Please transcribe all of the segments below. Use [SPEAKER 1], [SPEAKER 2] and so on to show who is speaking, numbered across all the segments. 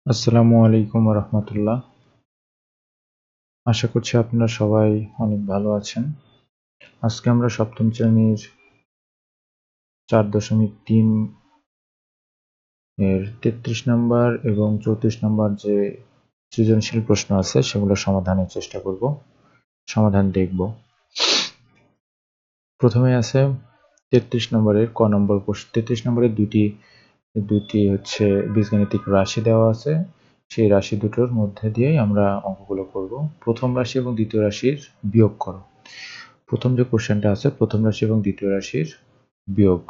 [SPEAKER 1] আসসালামু আলাইকুম রহমতুল্লাহ। আশা করছি আপনারা সবাই অনেক ভালো আছেন। আজকে আমরা সপ্তম শ্রেণীর 4.3 এর 33 নম্বর এবং 34 নম্বর যে সৃজনশীল প্রশ্ন আছে সেগুলো সমাধানের চেষ্টা করব, সমাধান দেখব। প্রথমে আছে 33 নম্বরের ক নম্বর প্রশ্ন। 33 নম্বরের দুটি হচ্ছে বীজগাণিতিক রাশি দেওয়া আছে। সেই রাশি দুটোর মধ্যে দিয়েই আমরা অঙ্কগুলো করব। প্রথম রাশি এবং দ্বিতীয় রাশির বিয়োগ করো। প্রথম যে কোশ্চেনটা আছে, প্রথম রাশি এবং দ্বিতীয় রাশির বিয়োগ।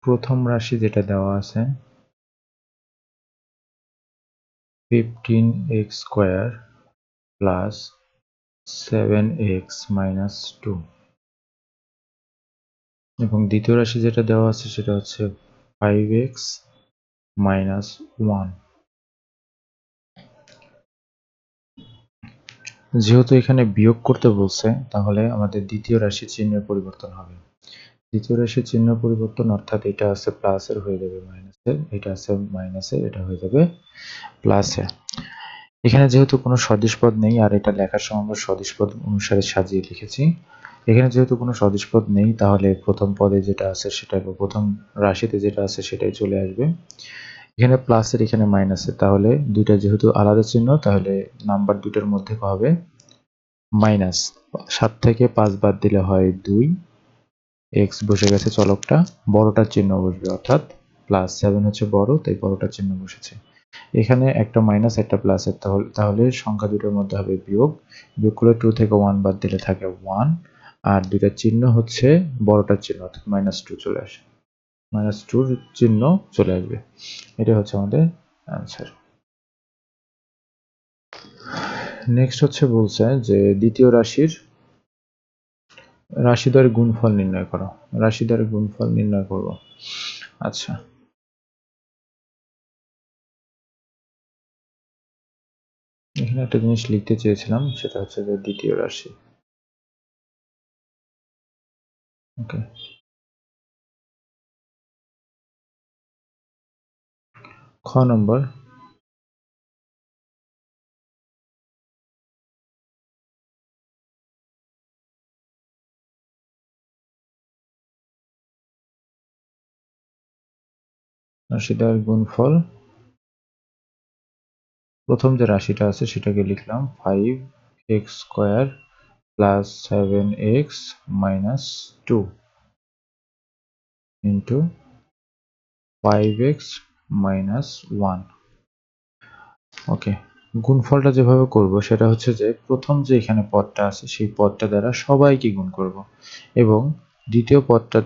[SPEAKER 1] প্রথম রাশি যেটা দেওয়া আছে 15x² প্লাস 7x মাইনাস 2 এবং দ্বিতীয় রাশি যেটা দেওয়া আছে সেটা হচ্ছে 5x মাইনাস 1। যেহেতু এখানে বিয়োগ করতে বলছে, তাহলে আমাদের দ্বিতীয় রাশির চিহ্নের পরিবর্তন হবে। দ্বিতীয় রাশির চিহ্ন পরিবর্তন অর্থাৎ এটা আছে প্লাসের হয়ে যাবে মাইনাসের, এটা আছে মাইনাসের, এটা হয়ে যাবে প্লাসের। এখানে যেহেতু কোনো সদিশ পদ নেই, আর এটা লেখার সময় আমরা সদিশ পদ অনুসারে সাজিয়ে লিখেছি। এখানে যেহেতু কোনো সদিশ পদ নেই, তাহলে প্রথম পদে যেটা আছে সেটা, প্রথম রাশিতে যেটা আছে সেটাই চলে আসবে। এখানে প্লাসের, এখানে মাইনাসের, তাহলে দুইটা যেহেতু আলাদা চিহ্ন, তাহলে নাম্বার দুটোর মধ্যে হবে মাইনাস। 7 থেকে 5 বাদ দিলে হয় 2, এক্স বসে গেছে চলকটা, বড়টার চিহ্ন বসবে অর্থাৎ প্লাস। 7 হচ্ছে বড়, তাই বড়টার চিহ্ন বসেছে। এখানে একটা মাইনাস একটা প্লাসের, তাহলে সংখ্যা দুটোর মধ্যে হবে বিয়োগ। বিয়োগ করে 2 থেকে 1 বাদ দিলে থাকে 1, আর দুইটার চিহ্ন হচ্ছে বড়টার চিহ্ন অর্থাৎ -2 চলে আসে, -2 চিহ্ন চলে আসবে। এটা হচ্ছে আমাদের অ্যান্সার। নেক্সট হচ্ছে বলছে যে দ্বিতীয় রাশিদ্বয়ের গুণফল নির্ণয় করো। রাশিদ্বয়ের গুণফল নির্ণয় করব। আচ্ছা, এখানে একটা জিনিস লিখতে চেয়েছিলাম, সেটা হচ্ছে যে দ্বিতীয় রাশি। ওকে, খ নম্বর, রাশিদ্বয়ের গুণফল। প্রথম যে রাশিটা আছে সেটাকে লিখলাম 5x² plus 7x minus 2 into 5x minus 1। ওকে, গুণফলটা যেভাবে করব সেটা হচ্ছে যে প্রথম যে এখানে পদটা আছে সেই পদটা দ্বারা সবাইকে গুণ করব, এবং দ্বিতীয় পদটা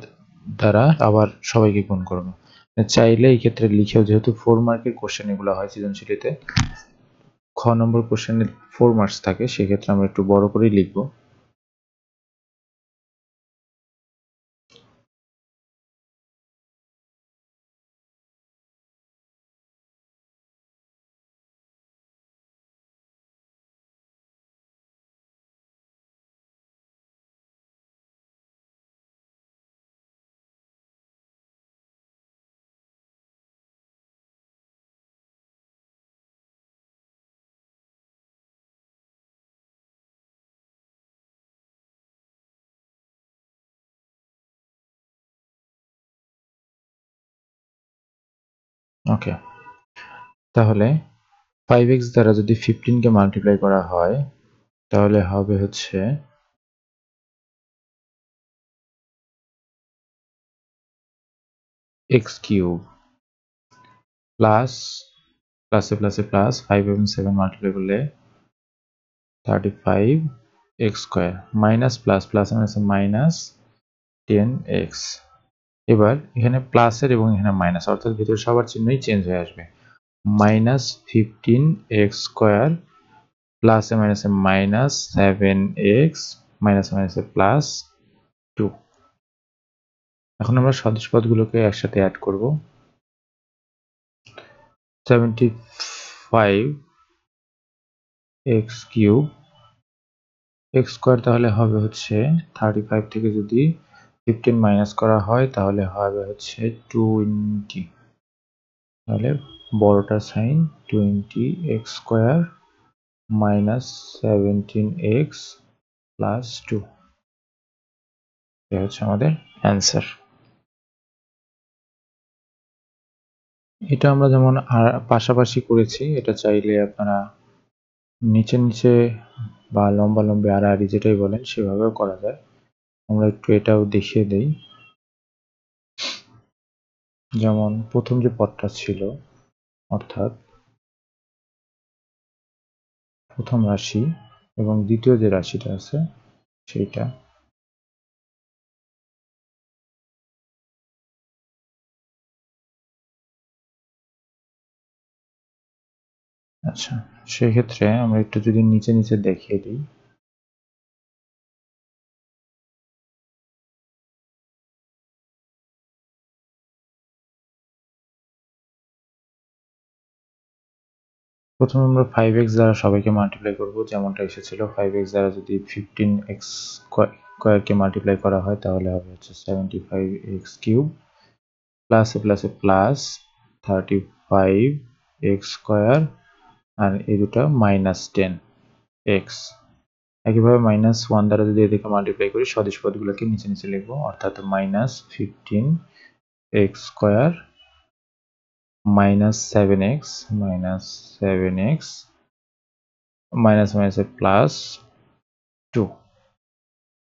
[SPEAKER 1] দ্বারা আবার সবাইকে গুণ করব। চাইলে এই ক্ষেত্রে লিখেও, যেহেতু 4 মার্কের কোশ্চেন এগুলো হয় সৃজনশীলিতে, খ নম্বর কোশ্চেনে 4 মার্কস থাকে, সেক্ষেত্রে আমরা একটু বড় করেই লিখব। ওকে, তাহলে 5x দ্বারা যদি 15 কে মাল্টিপ্লাই করা হয়, তাহলে হবে হচ্ছে x³ প্লাস, প্লাসে প্লাসে প্লাস, 5 এবং 7 মাল্টিপ্লাই করলে 35x² মাইনাস প্লাস, প্লাস মাইনাসে মাইনাস 10x। এবার এখানে প্লাসের এবং এখানে মাইনাস, অর্থাৎ ভিতরে সবার চিহ্নই চেঞ্জ হয়ে আসবে। -15x² প্লাসে মাইনাসে মাইনাস 7x মাইনাসে মাইনাসে প্লাস 2। এখন আমরা সদিশ পদগুলোকে একসাথে অ্যাড করব। 75x³ x² তাহলে হবে হচ্ছে 35 থেকে যদি 15 মাইনাস করা হয় তাহলে হবে হচ্ছে 20, তাহলে বড়টার sign 20x square minus 17x plus 2, এটা হচ্ছে আমাদের অ্যান্সার। এটা আমরা যেমন পাশাপাশি করেছি, এটা চাইলে আপনারা নিচে নিচে বা লম্বা লম্বি আড়াআড়ি যেটাই বলেন সেভাবেও করা যায়। আমরা একটু এটাও দেখিয়ে দেই। যেমন প্রথম যে পদটা ছিল, অর্থাৎ প্রথম রাশি এবং দ্বিতীয় যে রাশিটা আছে সেইটা, আচ্ছা সেক্ষেত্রে আমরা একটু যদি নিচে নিচে দেখিয়ে দিই। প্রথমে আমরা 5x দ্বারা সবাইকে মাল্টিপ্লাই করব, যেমনটা এসেছিল 5x দ্বারা যদি 15x স্কোয়ারকে মাল্টিপ্লাই করা হয় তাহলে হবে হচ্ছে 75x কিউব প্লাসে প্লাসে প্লাস 35x স্কোয়ার আর এই দুটো মাইনাস 10x। একইভাবে মাইনাস 1 দ্বারা যদি এদিকে মাল্টিপ্লাই করি সদিশ পদগুলোকে নিচে নিচে লিখবো, অর্থাৎ minus 15x square minus 7x minus মাইনাসে প্লাস 2।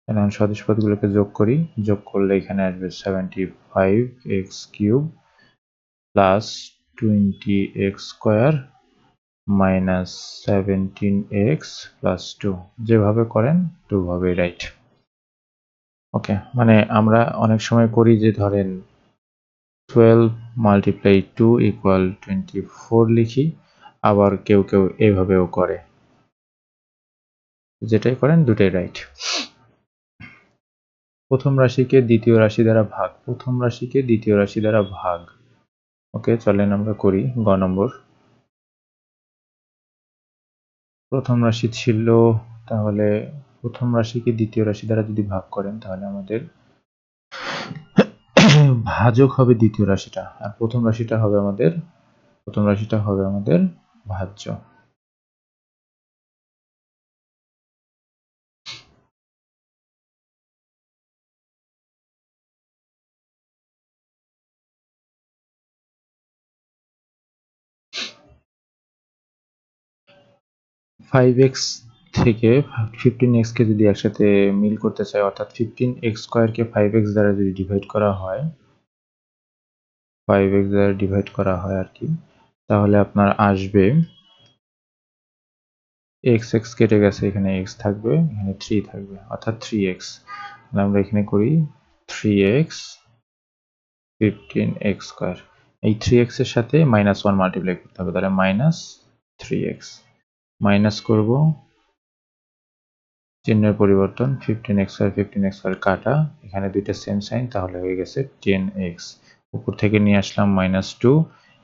[SPEAKER 1] এখন সদিশ পদগুলোকে যোগ করি, যোগ করলে এখানে আসবে 75x cube plus 20x square minus 17x plus 2। যেভাবে করেন দুভাবে রাইট। ওকে, মানে আমরা অনেক সময় করি যে ধরেন 12 মাল্টিপ্লাই 2 ইকুয়াল 24 লিখি, আবার কেউ কেউ এভাবেও করে। যেটাই করেন দুটাই রাইট। প্রথম রাশিকে দ্বিতীয় রাশি দ্বারা ভাগ, প্রথম রাশিকে দ্বিতীয় রাশি দ্বারা ভাগ। ওকে, চলেন আমরা করি। গ নম্বর, প্রথম রাশি ছিল, তাহলে প্রথম রাশিকে দ্বিতীয় রাশি দ্বারা যদি ভাগ করেন তাহলে আমাদের ভাজক হবে দ্বিতীয় রাশিটা, আর প্রথম রাশিটা হবে আমাদের ভাজ্য। 5x থেকে 15x কে যদি একসাথে মিল করতে চাই, অর্থাৎ 15x স্কোয়ারকে 5x দ্বারা যদি ডিভাইড করা হয়, 5x দ্বারা ডিভাইড করা হয় আর কি, তাহলে আপনার আসবে x কেটে গেছে, এখানে x থাকবে, এখানে 3 থাকবে, অর্থাৎ 3x। আমরা এখানে করি 3x 15x স্কোয়ার, এই 3x এর সাথে -1 মাল্টিপ্লাই করতে হবে, তাহলে মাইনাস 3x মাইনাস করব, চিহ্নের পরিবর্তন, 15x স্কয়ার কাটা, এখানে দুইটা সেম সাইন, তাহলে হয়ে গেছে 10x। উপর থেকে নিয়ে আসলাম -2।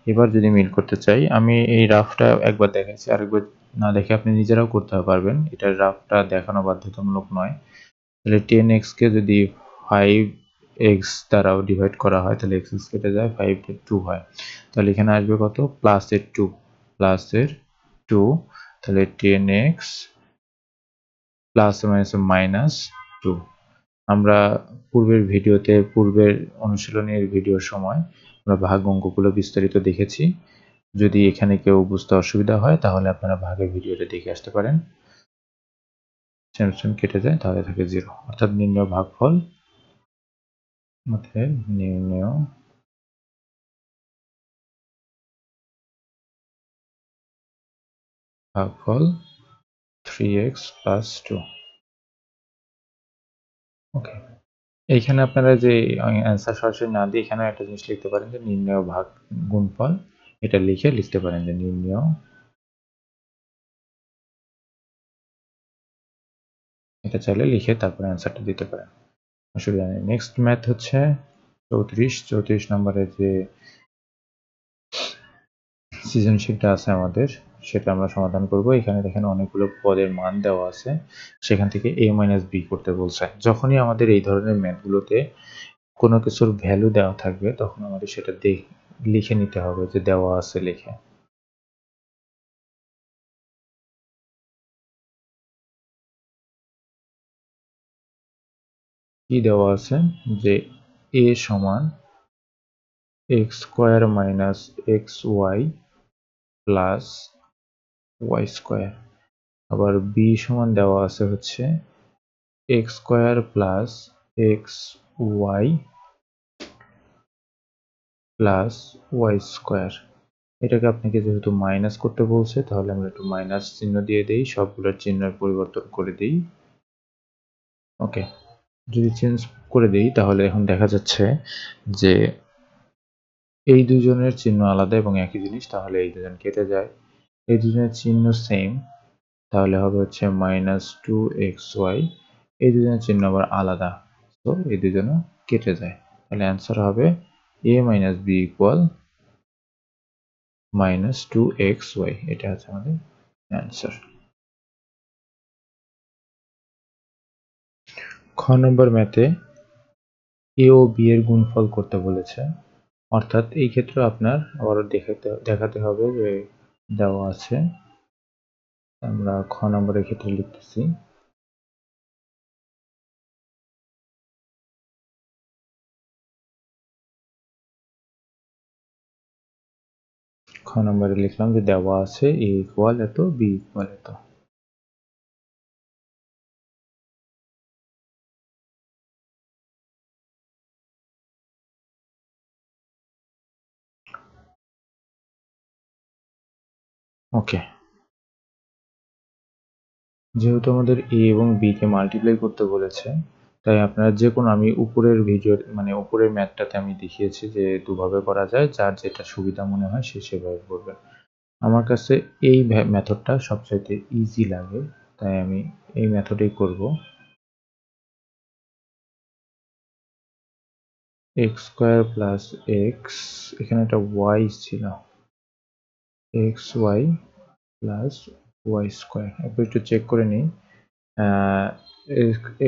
[SPEAKER 1] এবার যদি মিল করতে চাই, আমি এই রাফটা একবার দেখাচ্ছি, আরেকবার না দেখে আপনি নিজেরাও করতে পারবেন, এটার রাফটা দেখানো বাধ্যতামূলক নয়। তাহলে 10x কে যদি 5x দ্বারাও ডিভাইড করা হয় তাহলে x কেটে যায়, 5 কে 2 হয়, তাহলে এখানে আসবে কত, প্লাসের 2, তাহলে 10x প্লাস মাইনাস 2। আমরা পূর্বের অনুশীলনের ভিডিওর সময় আমরা ভাগ অঙ্কগুলো বিস্তারিত দেখেছি। যদি এখানে কেউ বুঝতে অসুবিধা হয় তাহলে আপনারা ভাগের ভিডিওটা দেখে আসতে পারেন। সেম কেটে যায়, তাহলে থাকে 0, অর্থাৎ নির্ণয় ভাগফল, নির্ণয় ভাগফল 3x প্লাস 2। ওকে, এইখানে আপনারা যে অ্যান্সার সরাসরি না দিয়ে এখানে একটা জিনিস লিখতে পারেন যে নির্ণয় ভাগ গুণফল, এটা লিখতে পারেন যে নির্ণয়, এটা চাইলে লিখে তারপরে অ্যান্সারটা দিতে পারেন, অসুবিধা নেই। নেক্সট ম্যাথ হচ্ছে 34 নম্বরের যে সৃজনশীলটা আছে আমাদের, সেটা আমরা সমাধান করব। এখানে দেখেন অনেকগুলো পদের মান দেওয়া আছে, সেখান থেকে a - b করতে বলছে। যখনই আমাদের এই ধরনের ম্যাথগুলোতে কোনো কিছুর ভ্যালু দেওয়া থাকবে তখন আমাদের সেটা লিখে নিতে হবে যে দেওয়া আছে লিখে। কি দেওয়া আছে যে a সমান x square minus xy plus y square, আবার b সমান দেওয়া আছে হচ্ছে x square plus xy plus y square. এটাকে আপনাকে যেহেতু মাইনাস করতে বলছে তাহলে আমরা একটু মাইনাস চিহ্ন দিয়ে দেই, সবগুলোর চিহ্নের পরিবর্তন করে দিই। ওকে, যদি চেঞ্জ করে দেই তাহলে এখন দেখা যাচ্ছে যে এই দুজনের চিহ্ন আলাদা এবং একই জিনিস, তাহলে এই দুজন কেটে যায়। এই দুজনের চিহ্ন সেম, তাহলে হবে হচ্ছে -2xy। এই দুজনের চিহ্ন আবার আলাদা, তো এই দুজনও কেটে যায়। তাহলে অ্যান্সার হবে a - b ইকুয়াল -2xy। এটা হচ্ছে আমাদের অ্যান্সার। খ নম্বর ম্যাথে a ও b এর গুণফল করতে বলেছে, অর্থাৎ এই ক্ষেত্রে আপনার আবারও দেখাতে হবে যে দেওয়া আছে। আমরা খ নম্বরের ক্ষেত্রে লিখতেছি খ নম্বরে লিখলাম যে দেওয়া আছে a ইকুয়াল এত, b ইকুয়াল এত। ওকে, যেহেতু আমাদের a এবং b কে মাল্টিপ্লাই করতে বলেছে, তাই আপনারা যে কোনো, আমি উপরের ভিডিওর মানে উপরের ম্যাথটাতে আমি দেখিয়েছি যে দুভাবে করা যায়, যার যেটা সুবিধা মনে হয় সে সেভাবে করবে। আমার কাছে এই মেথডটা সবচাইতে ইজি লাগে, তাই আমি এই মেথডেই করব। x স্কয়ার প্লাস x, এখানে একটা y ছিল, xy প্লাস y স্কয়ার। একটু চেক করে নিই।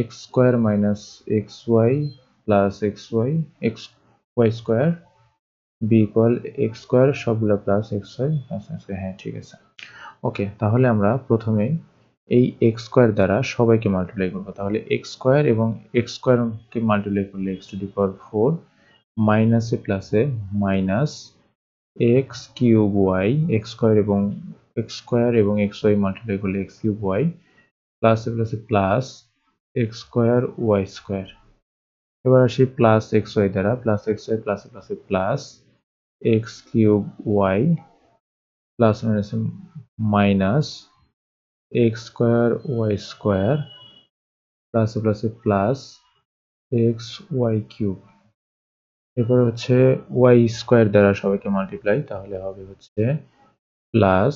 [SPEAKER 1] x square minus xy plus xy square b equal x square সবগুলো প্লাস xy। হ্যাঁ ঠিক আছে। ওকে, তাহলে আমরা প্রথমে এই x স্কয়ার দ্বারা সবাইকে মাল্টিপ্লাই করব। তাহলে x স্কয়ার এবং x স্কয়ারকে মাল্টিপ্লাই করলে x টু দি পাওয়ার 4, মাইনাসে প্লাসে minus x cube y, x square এবং xy মাল্টিপ্লাই করলে x কিউব y, প্লাসে প্লাসে plus x square y square. এবার আসি প্লাস xy দ্বারা, প্লাস xy প্লাসে প্লাসে plus x cube y plus মাইনাসে minus x square y square প্লাসে প্লাসে প্লাস x y কিউব। এরপর হচ্ছে y স্কয়ার দ্বারা সবাইকে মাল্টিপ্লাই, তাহলে হবে হচ্ছে plus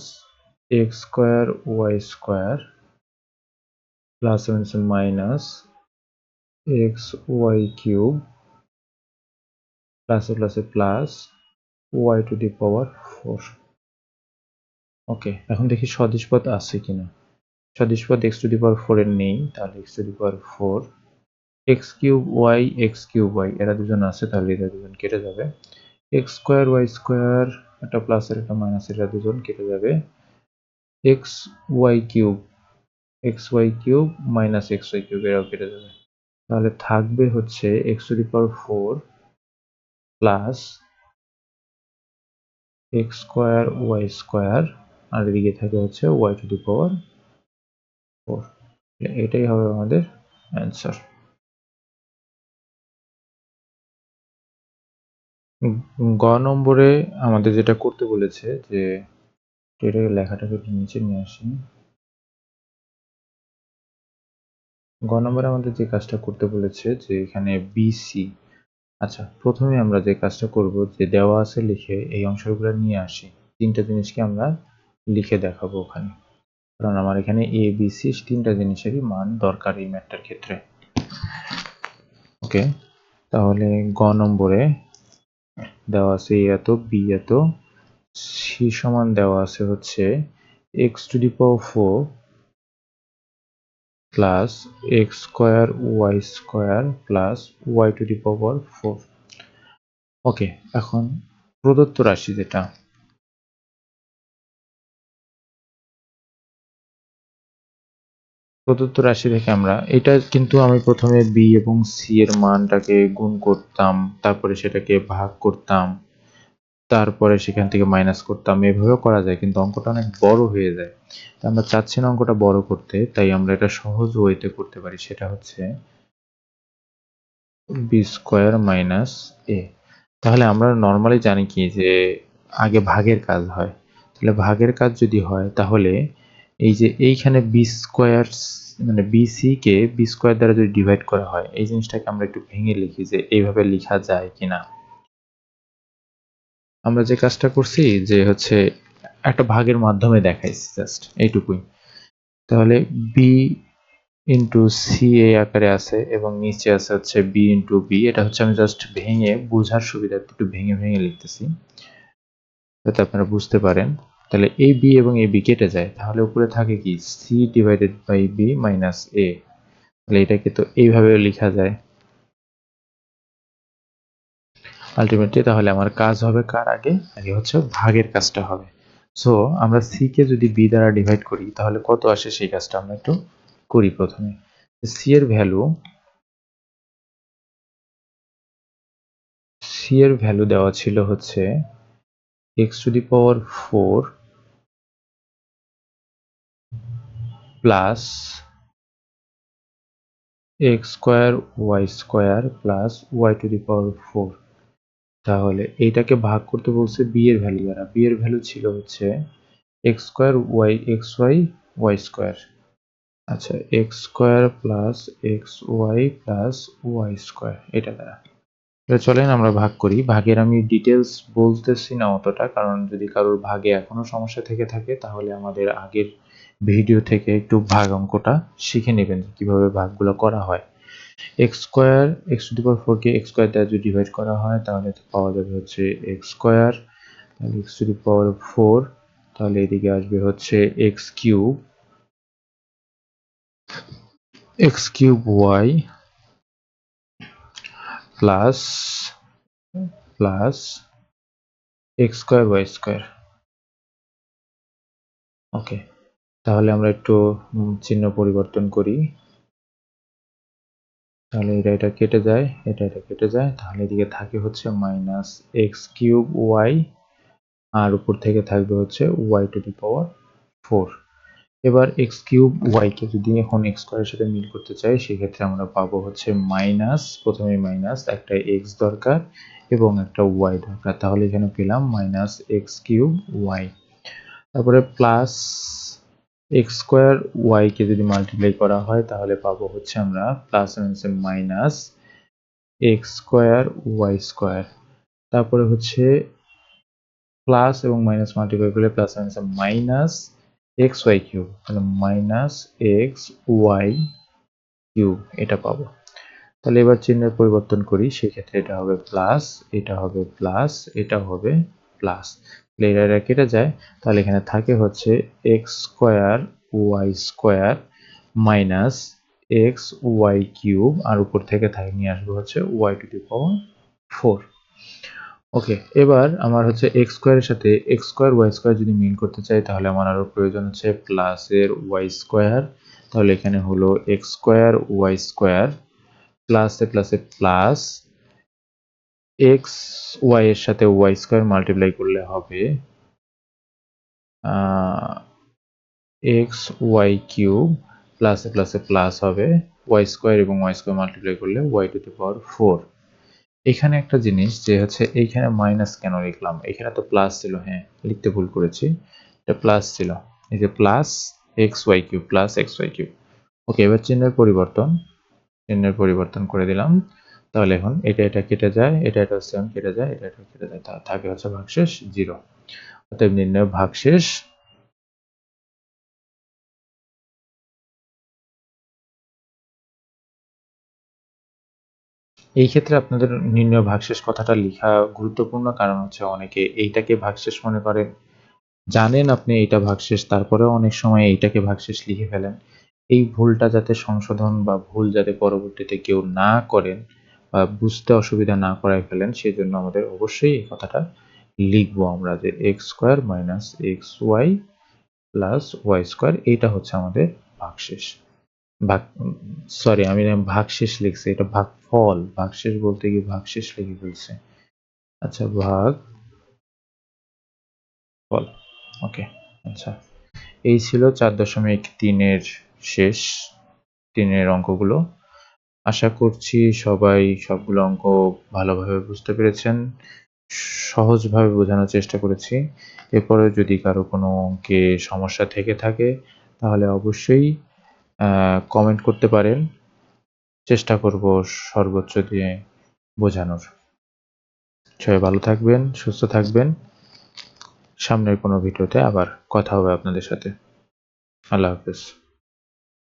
[SPEAKER 1] x square y square plus minus x y cube প্লাসে প্লাসে plus y two the power 4। Okay, এখন দেখি সদিশ পদ আছে কিনা। সদিশ পদ x টু দি পাওয়ার 4 এর নেই, তাহলে x to the power 4, x cube y এরা দুজন আছে, তাহলে এরা দুজন কেটে যাবে। x স্কয়ার y স্কয়ার, একটা প্লাসের একটা মাইনাসের, এরা দুজন কেটে যাবে। x y cube minus xy cube, এরাও কেটে যাবে। তাহলে থাকবে হচ্ছে x to the power 4 plus x square y square, আর এদিকে থাকে হচ্ছে y টু দি পাওয়ার 4। এটাই হবে আমাদের অ্যান্সার। গ নম্বরে আমাদের যেটা করতে বলেছে যে এটাকে লেখাটাকে নিচে নিয়ে আসি। গ নম্বরে আমাদের যে কাজটা করতে বলেছে যে এখানে বিসি। আচ্ছা, প্রথমে আমরা যে কাজটা করব যে দেওয়া আছে লিখে এই অংশগুলো নিয়ে আসি, তিনটা জিনিসকে আমরা লিখে দেখাবো ওখানে, কারণ আমার এখানে এ বি সি তিনটা জিনিসেরই মান দরকার এই ম্যাথটার ক্ষেত্রে। ওকে, তাহলে গ নম্বরে দেওয়া আছে এ এত, বি এত, সি সমান দেওয়া আছে হচ্ছে x to the power 4 plus x square y square plus y to the power 4। Okay, এখন প্রদত্ত রাশি যেটা প্রদত্ত রাশি থেকে আমরা এটা কিন্তু আমি প্রথমে বি এবং সি এর মানটাকে গুণ করতাম, তারপরে সেটাকে ভাগ করতাম, তারপরে সেখান থেকে মাইনাস করতাম, এভাবেও করা যায়, কিন্তু অঙ্কটা অনেক বড় হয়ে যায়। আমরা চাচ্ছি না অঙ্কটা বড় করতে, তাই আমরা এটা সহজ ওয়েতে করতে পারি, সেটা হচ্ছে বি স্কোয়ার মাইনাস এ। তাহলে আমরা নর্মালি জানি কি যে আগে ভাগের কাজ হয়, তাহলে ভাগের কাজ যদি হয় তাহলে এই যে এইখানে বি স্কোয়ার মানে বিসি কে বি স্কোয়ার দ্বারা যদি ডিভাইড করা হয়, এই জিনিসটাকে আমরা একটু ভেঙে লিখি যে এইভাবে লেখা যায় কিনা। আমরা যে কাজটা করছি যে হচ্ছে একটা ভাগের মাধ্যমে দেখাইছি, জাস্ট এইটুকুই। তাহলে বি ইন্টু সি এই আকারে আছে এবং নিচে আছে হচ্ছে বি ইন্টু বি। এটা হচ্ছে আমি জাস্ট ভেঙে বোঝার সুবিধার্থে একটু ভেঙে ভেঙে লিখতেছি যাতে আপনারা বুঝতে পারেন। তাহলে এই বি এবং এই বি কেটে যায়, তাহলে উপরে থাকে কি c divided by b minus a. তাহলে এটাকে তো এইভাবেও লেখা যায় আলটিমেটলি। তাহলে আমার কাজ হবে কার আগে, আগে হচ্ছে ভাগের কাজটা হবে। সো আমরা সি কে যদি বি দ্বারা ডিভাইড করি তাহলে কত আসে সেই কাজটা আমরা একটু করি। প্রথমে সি এর ভ্যালু দেওয়া ছিল হচ্ছে x to the power 4 plus x square y square plus y to the power 4। তাহলে এইটাকে ভাগ করতে বলছে বি এর ভ্যালু দ্বারা। বি এর ভ্যালু ছিল হচ্ছে x square y x y y square, আচ্ছা x square plus x y plus y square, এটা দ্বারা। চলেন আমরা ভাগ করি। ভাগের আমি ডিটেলস বলতেছি না অতটা, কারণ যদি কারোর ভাগে এখনো সমস্যা থেকে থাকে তাহলে আমাদের আগের ভিডিও থেকে একটু ভাগ অঙ্কটা শিখে নেবেন কিভাবে ভাগগুলো করা হয়। X square x to the power 4 কে এক্স স্কোয়ার দ্বারা যদি ডিভাইড করা হয় তাহলে পাওয়া যাবে হচ্ছে এক্স স্কোয়ার, তাহলে এক্স টু দি পাওয়ার 4, তাহলে এদিকে আসবে হচ্ছে x cube y plus plus x square y square. Okay, তাহলে আমরা একটু চিহ্ন পরিবর্তন করি। তাহলে এটা কেটে যায়, এটা কেটে যায়, তাহলে এদিকে থাকে হচ্ছে মাইনাস এক্স কিউব ওয়াই, আর উপর থেকে থাকবে হচ্ছে ওয়াই টু দি পাওয়ার 4। এবার এক্স কিউব ওয়াই কে যদি এখন এক্স স্কোয়ারের সাথে মিল করতে চাই সেক্ষেত্রে আমরা পাবো হচ্ছে মাইনাস, প্রথমে মাইনাস, একটা এক্স দরকার এবং একটা ওয়াই দরকার, তাহলে এখানে পেলাম মাইনাস এক্স কিউব ওয়াই। তারপরে প্লাস এক্স স্কোয়ার ওয়াই কে যদি মাল্টিপ্লাই করা হয় তাহলে পাবো হচ্ছে আমরা plus minus x square y square. তারপরে হচ্ছে প্লাস এবং মাইনাস মাল্টিপ্লাই করলে plus minus x y cube, তাহলে মাইনাস এক্স ওয়াই কিউব এটা পাবো। তাহলে এবার চিহ্নের পরিবর্তন করি, সেক্ষেত্রে এটা হবে প্লাস, এটা হবে প্লাস, এটা হবে প্লাস, এটা কেটে যায়, তাহলে এখানে থাকে হচ্ছে x square y square minus x y cube, আর উপর থেকে থাকে নিয়ে আসবো হচ্ছে ওয়াই টু দি পাওয়ার 4। ওকে, এবার আমার হচ্ছে এক্স স্কোয়ারের সাথে এক্স স্কোয়ার ওয়াই স্কোয়ার যদি মিল করতে চাই তাহলে আমার আরো প্রয়োজন হচ্ছে প্লাসের ওয়াই স্কোয়ার। তাহলে এখানে হলো এক্স স্কোয়ার ওয়াই স্কোয়ার প্লাসে প্লাসে প্লাস এক্স ওয়াই এর সাথে ওয়াই স্কোয়ার মাল্টিপ্লাই করলে হবে এক্স ওয়াই কিউব, প্লাসে প্লাসে প্লাস হবে ওয়াই স্কোয়ার এবং ওয়াই স্কোয়ার মাল্টিপ্লাই করলে ওয়াই টু দি পাওয়ার 4। এখানে একটা জিনিস যে হচ্ছে এইখানে মাইনাস কেন লিখলাম, এখানে তো প্লাস ছিল, হ্যাঁ লিখতে ভুল করেছি, এটা প্লাস ছিল, এই যে plus x y cube plus x y cube. Okay, এবার চিহ্নের পরিবর্তন করে দিলাম। তাহলে এখন এটা কেটে যায়, এটা সেম কেটে যায়, এটা কেটে যায়, থাকে হচ্ছে ভাগশেষ 0। অতএব নির্ণয় ভাগশেষ এই ক্ষেত্রে আপনাদের নির্ণয় ভাগশেষ কথাটা লেখা গুরুত্বপূর্ণ, কারণ হচ্ছে অনেকে এইটাকে ভাগশেষ মনে করে, জানেন আপনি এটা ভাগশেষ, তারপরেও অনেক সময় এইটাকে ভাগশেষ লিখে ফেলেন। এই ভুলটা যাতে সংশোধন বা ভুল যাতে পরবর্তীতে কেউ না করেন বা বুঝতে অসুবিধা না করায় ফেলেন, সেজন্য আমাদের অবশ্যই এই কথাটা লিখবো আমরা যে x square minus xy plus y square, এইটা হচ্ছে আমাদের ভাগশেষ। ভাগ সরি, আমি ভাগশেষ লিখছি, এটা ভাগফল। ভাগশেষ বলতে গিয়ে ভাগশেষ লিখে ফেলছি। আচ্ছা, ফল। ওকে। আচ্ছা, এই ছিল 4.3 এর শেষ 3 এর অঙ্কগুলো। আশা করছি সবাই সবগুলো অঙ্ক ভালোভাবে বুঝতে পেরেছেন। সহজভাবে বোঝানোর চেষ্টা করেছি। এরপরেও যদি কারো কোনো অঙ্কে সমস্যা থেকে থাকে তাহলে অবশ্যই কমেন্ট করতে পারেন। চেষ্টা করব সর্বোচ্চ দিয়ে বোঝানোর। সবাই ভালো থাকবেন, সুস্থ থাকবেন। সামনের কোনো ভিডিওতে আবার কথা হবে আপনাদের সাথে। আল্লাহ হাফেজ।